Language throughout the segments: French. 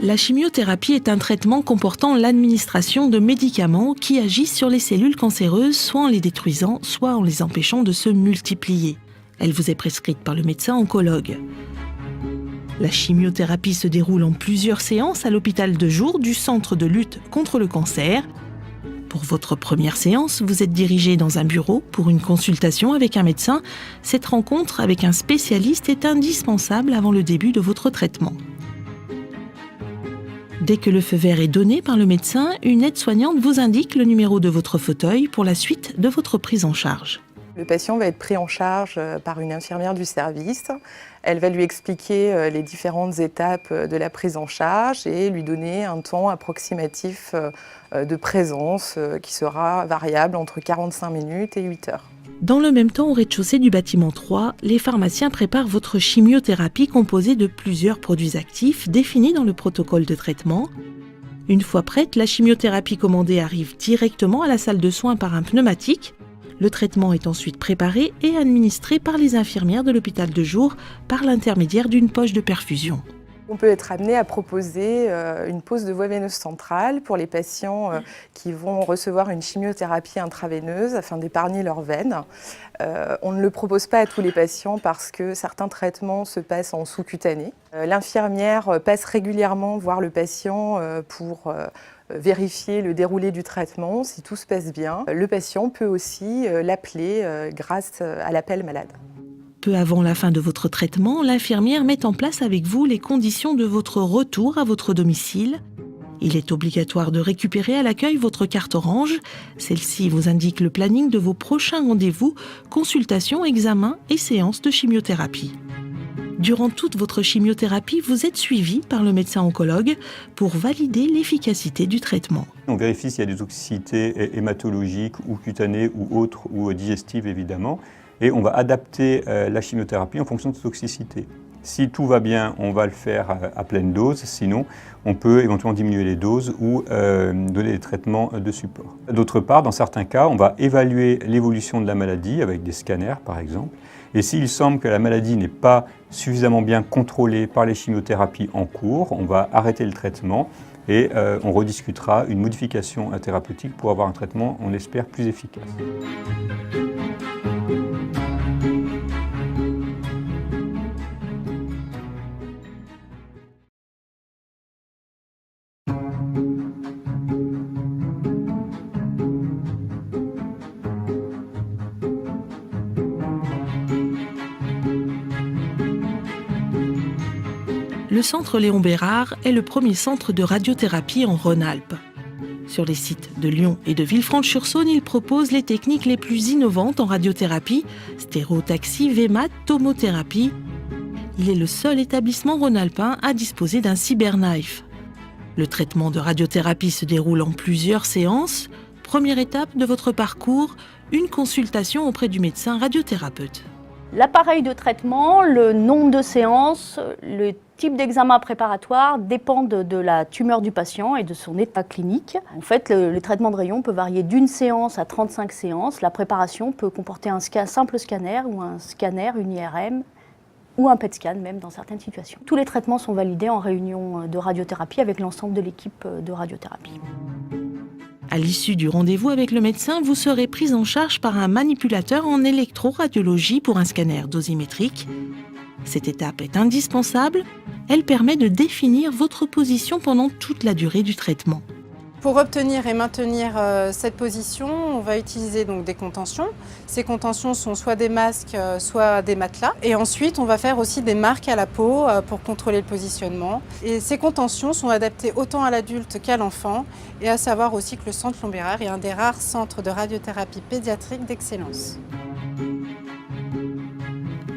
La chimiothérapie est un traitement comportant l'administration de médicaments qui agissent sur les cellules cancéreuses, soit en les détruisant, soit en les empêchant de se multiplier. Elle vous est prescrite par le médecin oncologue. La chimiothérapie se déroule en plusieurs séances à l'hôpital de jour du Centre de lutte contre le cancer. Pour votre première séance, vous êtes dirigé dans un bureau pour une consultation avec un médecin. Cette rencontre avec un spécialiste est indispensable avant le début de votre traitement. Dès que le feu vert est donné par le médecin, une aide-soignante vous indique le numéro de votre fauteuil pour la suite de votre prise en charge. Le patient va être pris en charge par une infirmière du service. Elle va lui expliquer les différentes étapes de la prise en charge et lui donner un temps approximatif de présence qui sera variable entre 45 minutes et 8 heures. Dans le même temps, au rez-de-chaussée du bâtiment 3, les pharmaciens préparent votre chimiothérapie composée de plusieurs produits actifs définis dans le protocole de traitement. Une fois prête, la chimiothérapie commandée arrive directement à la salle de soins par un pneumatique. Le traitement est ensuite préparé et administré par les infirmières de l'hôpital de jour par l'intermédiaire d'une poche de perfusion. On peut être amené à proposer une pose de voie veineuse centrale pour les patients qui vont recevoir une chimiothérapie intraveineuse afin d'épargner leurs veines. On ne le propose pas à tous les patients parce que certains traitements se passent en sous-cutané. L'infirmière passe régulièrement voir le patient pour vérifier le déroulé du traitement. Si tout se passe bien, le patient peut aussi l'appeler grâce à l'appel malade. Peu avant la fin de votre traitement, l'infirmière met en place avec vous les conditions de votre retour à votre domicile. Il est obligatoire de récupérer à l'accueil votre carte orange. Celle-ci vous indique le planning de vos prochains rendez-vous, consultations, examens et séances de chimiothérapie. Durant toute votre chimiothérapie, vous êtes suivi par le médecin oncologue pour valider l'efficacité du traitement. On vérifie s'il y a des toxicités hématologiques ou cutanées ou autres, ou digestives évidemment. Et on va adapter la chimiothérapie en fonction de cette toxicité. Si tout va bien, on va le faire à pleine dose, sinon on peut éventuellement diminuer les doses ou donner des traitements de support. D'autre part, dans certains cas, on va évaluer l'évolution de la maladie avec des scanners par exemple. Et s'il semble que la maladie n'est pas suffisamment bien contrôlée par les chimiothérapies en cours, on va arrêter le traitement et on rediscutera une modification thérapeutique pour avoir un traitement, on espère, plus efficace. Le centre Léon Bérard est le premier centre de radiothérapie en Rhône-Alpes. Sur les sites de Lyon et de Villefranche-sur-Saône, il propose les techniques les plus innovantes en radiothérapie, stéréotaxie, VMAT, tomothérapie. Il est le seul établissement rhône-alpin à disposer d'un CyberKnife. Le traitement de radiothérapie se déroule en plusieurs séances. Première étape de votre parcours, une consultation auprès du médecin radiothérapeute. L'appareil de traitement, le nombre de séances, le type d'examen préparatoire dépendent de la tumeur du patient et de son état clinique. En fait, le traitement de rayon peut varier d'une séance à 35 séances. La préparation peut comporter un simple scanner ou un scanner, une IRM ou un PET scan même dans certaines situations. Tous les traitements sont validés en réunion de radiothérapie avec l'ensemble de l'équipe de radiothérapie. À l'issue du rendez-vous avec le médecin, vous serez prise en charge par un manipulateur en électroradiologie pour un scanner dosimétrique. Cette étape est indispensable. Elle permet de définir votre position pendant toute la durée du traitement. Pour obtenir et maintenir cette position, on va utiliser donc des contentions. Ces contentions sont soit des masques, soit des matelas. Et ensuite, on va faire aussi des marques à la peau pour contrôler le positionnement. Et ces contentions sont adaptées autant à l'adulte qu'à l'enfant. Et à savoir aussi que le centre Léon Bérard est un des rares centres de radiothérapie pédiatrique d'excellence.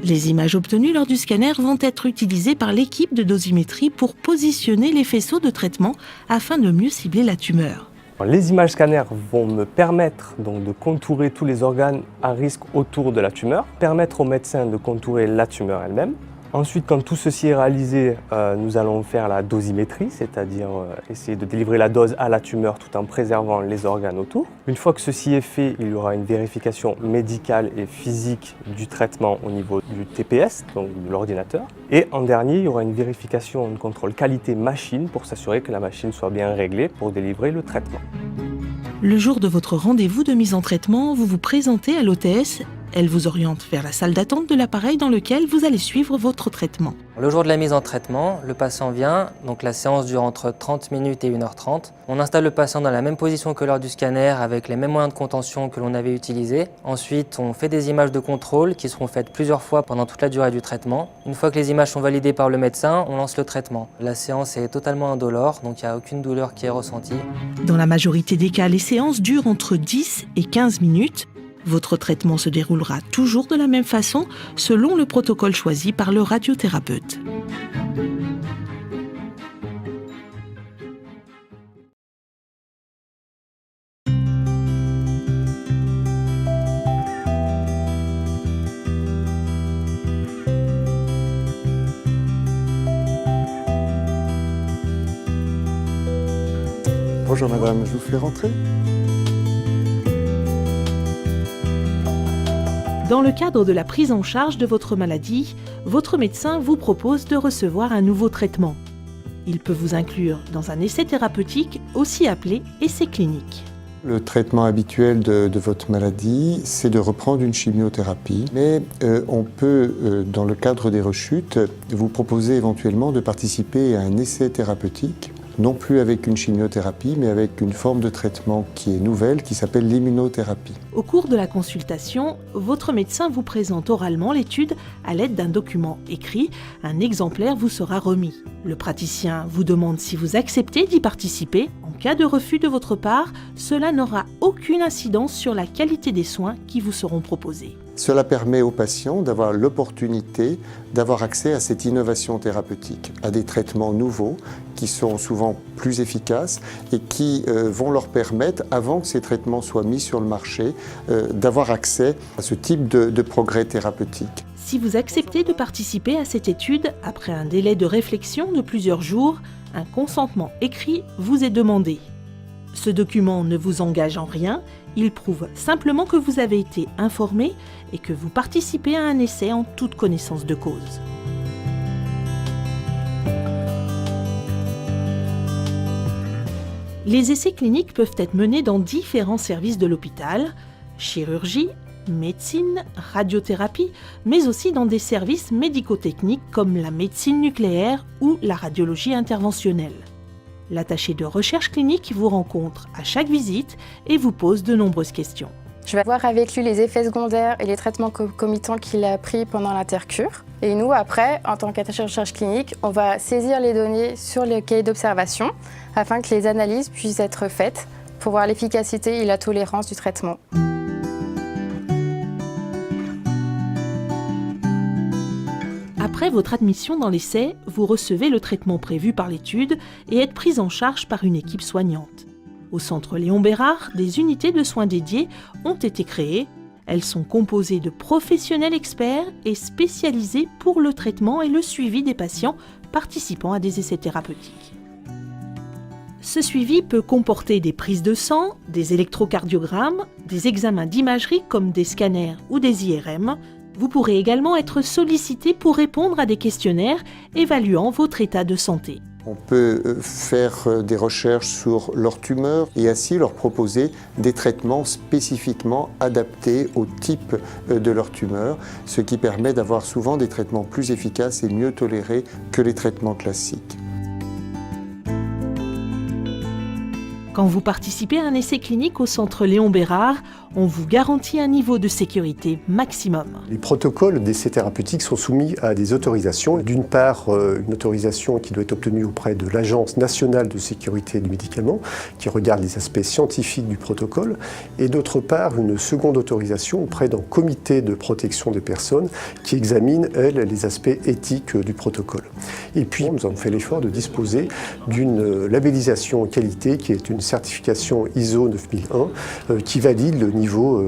Les images obtenues lors du scanner vont être utilisées par l'équipe de dosimétrie pour positionner les faisceaux de traitement afin de mieux cibler la tumeur. Les images scanners vont me permettre donc de contourer tous les organes à risque autour de la tumeur, permettre au médecin de contourer la tumeur elle-même. Ensuite, quand tout ceci est réalisé, nous allons faire la dosimétrie, c'est-à-dire essayer de délivrer la dose à la tumeur tout en préservant les organes autour. Une fois que ceci est fait, il y aura une vérification médicale et physique du traitement au niveau du TPS, donc de l'ordinateur. Et en dernier, il y aura une vérification, un contrôle qualité machine pour s'assurer que la machine soit bien réglée pour délivrer le traitement. Le jour de votre rendez-vous de mise en traitement, vous vous présentez à l'hôtesse. Elle vous oriente vers la salle d'attente de l'appareil dans lequel vous allez suivre votre traitement. Le jour de la mise en traitement, le patient vient, donc la séance dure entre 30 minutes et 1h30. On installe le patient dans la même position que lors du scanner avec les mêmes moyens de contention que l'on avait utilisés. Ensuite, on fait des images de contrôle qui seront faites plusieurs fois pendant toute la durée du traitement. Une fois que les images sont validées par le médecin, on lance le traitement. La séance est totalement indolore, donc il n'y a aucune douleur qui est ressentie. Dans la majorité des cas, les séances durent entre 10 et 15 minutes. Votre traitement se déroulera toujours de la même façon, selon le protocole choisi par le radiothérapeute. Bonjour madame, je vous fais rentrer. Dans le cadre de la prise en charge de votre maladie, votre médecin vous propose de recevoir un nouveau traitement. Il peut vous inclure dans un essai thérapeutique, aussi appelé essai clinique. Le traitement habituel de votre maladie, c'est de reprendre une chimiothérapie. Mais on peut, dans le cadre des rechutes, vous proposer éventuellement de participer à un essai thérapeutique, non plus avec une chimiothérapie, mais avec une forme de traitement qui est nouvelle, qui s'appelle l'immunothérapie. Au cours de la consultation, votre médecin vous présente oralement l'étude à l'aide d'un document écrit. Un exemplaire vous sera remis. Le praticien vous demande si vous acceptez d'y participer. En cas de refus de votre part, cela n'aura aucune incidence sur la qualité des soins qui vous seront proposés. Cela permet aux patients d'avoir l'opportunité d'avoir accès à cette innovation thérapeutique, à des traitements nouveaux qui sont souvent plus efficaces et qui vont leur permettre, avant que ces traitements soient mis sur le marché, d'avoir accès à ce type de progrès thérapeutique. Si vous acceptez de participer à cette étude, après un délai de réflexion de plusieurs jours, un consentement écrit vous est demandé. Ce document ne vous engage en rien, il prouve simplement que vous avez été informé et que vous participez à un essai en toute connaissance de cause. Les essais cliniques peuvent être menés dans différents services de l'hôpital, chirurgie, médecine, radiothérapie, mais aussi dans des services médico-techniques comme la médecine nucléaire ou la radiologie interventionnelle. L'attaché de recherche clinique vous rencontre à chaque visite et vous pose de nombreuses questions. Je vais voir avec lui les effets secondaires et les traitements concomitants qu'il a pris pendant l'intercure. Et nous, après, en tant qu'attaché de recherche clinique, on va saisir les données sur le cahier d'observation afin que les analyses puissent être faites pour voir l'efficacité et la tolérance du traitement. Après votre admission dans l'essai, vous recevez le traitement prévu par l'étude et êtes prise en charge par une équipe soignante. Au centre Léon Bérard, des unités de soins dédiées ont été créées. Elles sont composées de professionnels experts et spécialisés pour le traitement et le suivi des patients participant à des essais thérapeutiques. Ce suivi peut comporter des prises de sang, des électrocardiogrammes, des examens d'imagerie comme des scanners ou des IRM. Vous pourrez également être sollicité pour répondre à des questionnaires évaluant votre état de santé. On peut faire des recherches sur leurs tumeurs et ainsi leur proposer des traitements spécifiquement adaptés au type de leur tumeur, ce qui permet d'avoir souvent des traitements plus efficaces et mieux tolérés que les traitements classiques. Quand vous participez à un essai clinique au centre Léon Bérard, on vous garantit un niveau de sécurité maximum. Les protocoles d'essais thérapeutiques sont soumis à des autorisations. D'une part, une autorisation qui doit être obtenue auprès de l'Agence nationale de sécurité du médicament, qui regarde les aspects scientifiques du protocole, et d'autre part, une seconde autorisation auprès d'un comité de protection des personnes qui examine, elle, les aspects éthiques du protocole. Et puis, nous avons fait l'effort de disposer d'une labellisation qualité qui est une certification ISO 9001 qui valide le niveau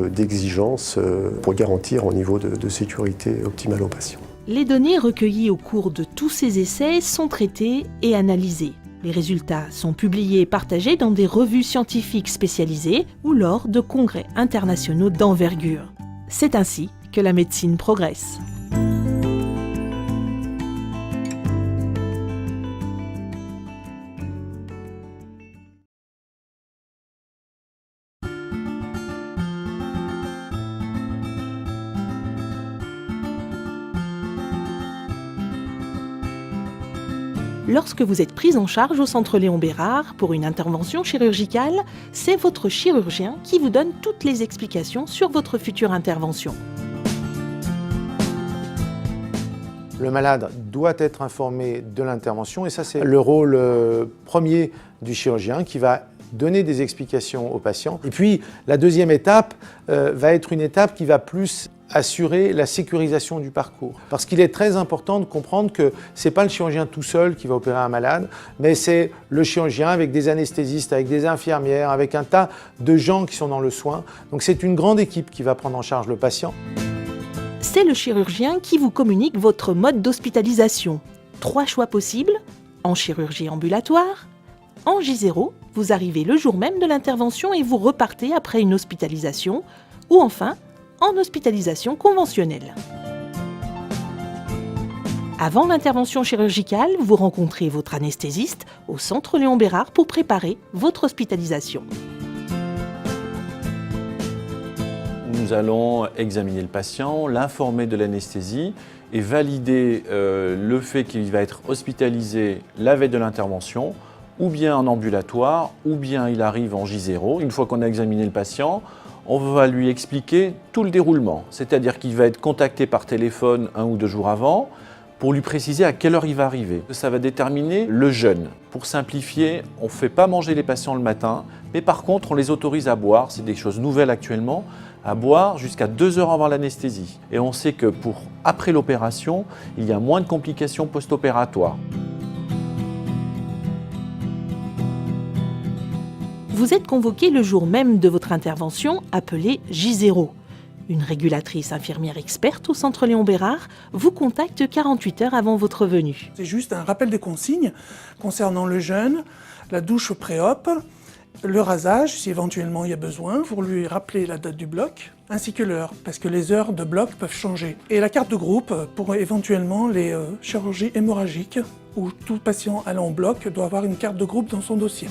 d'exigence pour garantir un niveau de sécurité optimal aux patients. Les données recueillies au cours de tous ces essais sont traitées et analysées. Les résultats sont publiés et partagés dans des revues scientifiques spécialisées ou lors de congrès internationaux d'envergure. C'est ainsi que la médecine progresse. Lorsque vous êtes prise en charge au Centre Léon Bérard pour une intervention chirurgicale, c'est votre chirurgien qui vous donne toutes les explications sur votre future intervention. Le malade doit être informé de l'intervention et ça c'est le rôle premier du chirurgien qui va donner des explications au patient. Et puis la deuxième étape va être une étape qui va plus assurer la sécurisation du parcours. Parce qu'il est très important de comprendre que ce n'est pas le chirurgien tout seul qui va opérer un malade, mais c'est le chirurgien avec des anesthésistes, avec des infirmières, avec un tas de gens qui sont dans le soin. Donc c'est une grande équipe qui va prendre en charge le patient. C'est le chirurgien qui vous communique votre mode d'hospitalisation. 3 choix possibles, en chirurgie ambulatoire, en J0, vous arrivez le jour même de l'intervention et vous repartez après une hospitalisation, ou enfin, en hospitalisation conventionnelle. Avant l'intervention chirurgicale, vous rencontrez votre anesthésiste au Centre Léon Bérard pour préparer votre hospitalisation. Nous allons examiner le patient, l'informer de l'anesthésie et valider le fait qu'il va être hospitalisé la veille de l'intervention, ou bien en ambulatoire, ou bien il arrive en J0. Une fois qu'on a examiné le patient, on va lui expliquer tout le déroulement. C'est-à-dire qu'il va être contacté par téléphone 1 ou 2 jours avant pour lui préciser à quelle heure il va arriver. Ça va déterminer le jeûne. Pour simplifier, on ne fait pas manger les patients le matin, mais par contre, on les autorise à boire, c'est des choses nouvelles actuellement, à boire jusqu'à 2 heures avant l'anesthésie. Et on sait que pour après l'opération, il y a moins de complications post-opératoires. Vous êtes convoqué le jour même de votre intervention, appelée J0. Une régulatrice infirmière experte au Centre Léon Bérard vous contacte 48 heures avant votre venue. C'est juste un rappel des consignes concernant le jeûne, la douche pré-op, le rasage si éventuellement il y a besoin, pour lui rappeler la date du bloc, ainsi que l'heure, parce que les heures de bloc peuvent changer. Et la carte de groupe pour éventuellement les chirurgies hémorragiques, où tout patient allant au bloc doit avoir une carte de groupe dans son dossier.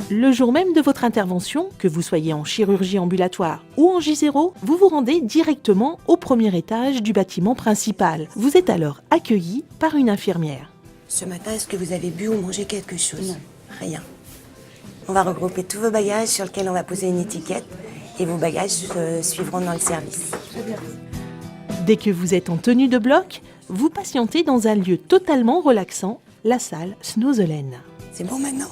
Le jour même de votre intervention, que vous soyez en chirurgie ambulatoire ou en J0, vous vous rendez directement au premier étage du bâtiment principal. Vous êtes alors accueilli par une infirmière. Ce matin, est-ce que vous avez bu ou mangé quelque chose? Non. Rien. On va regrouper tous vos bagages sur lesquels on va poser une étiquette et vos bagages suivront dans le service. Dès que vous êtes en tenue de bloc, vous patientez dans un lieu totalement relaxant, la salle Snozelen. C'est bon maintenant?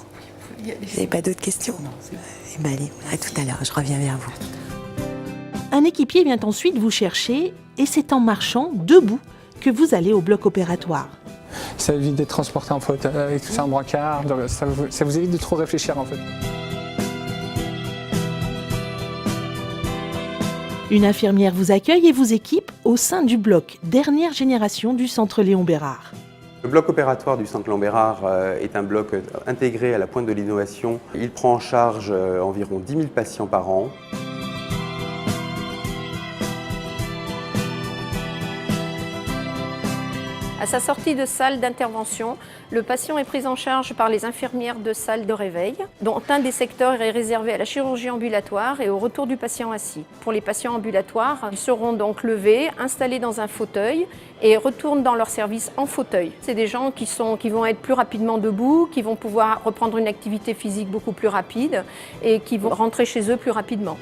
Vous n'avez pas d'autres questions? Non. Eh ben allez, à tout à l'heure, je reviens vers vous. Un équipier vient ensuite vous chercher et c'est en marchant debout que vous allez au bloc opératoire. Ça évite d'être transporté en fauteuil, tout ça en brancard, ça vous évite de trop réfléchir en fait. Une infirmière vous accueille et vous équipe au sein du bloc dernière génération du Centre Léon Bérard. Le bloc opératoire du Centre Léon Bérard est un bloc intégré à la pointe de l'innovation. Il prend en charge environ 10 000 patients par an. À sa sortie de salle d'intervention, le patient est pris en charge par les infirmières de salle de réveil, dont un des secteurs est réservé à la chirurgie ambulatoire et au retour du patient assis. Pour les patients ambulatoires, ils seront donc levés, installés dans un fauteuil et retournent dans leur service en fauteuil. C'est des gens qui vont être plus rapidement debout, qui vont pouvoir reprendre une activité physique beaucoup plus rapide et qui vont rentrer chez eux plus rapidement.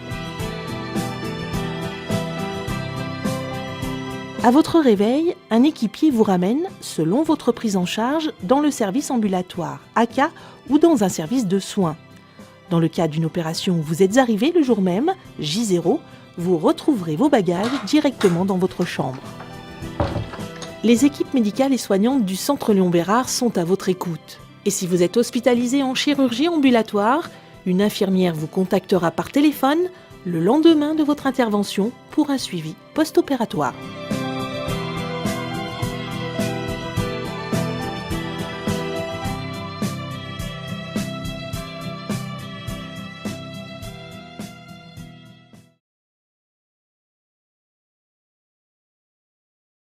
À votre réveil, un équipier vous ramène, selon votre prise en charge, dans le service ambulatoire, AK ou dans un service de soins. Dans le cas d'une opération où vous êtes arrivé le jour même, J0, vous retrouverez vos bagages directement dans votre chambre. Les équipes médicales et soignantes du Centre Léon Bérard sont à votre écoute. Et si vous êtes hospitalisé en chirurgie ambulatoire, une infirmière vous contactera par téléphone le lendemain de votre intervention pour un suivi post-opératoire.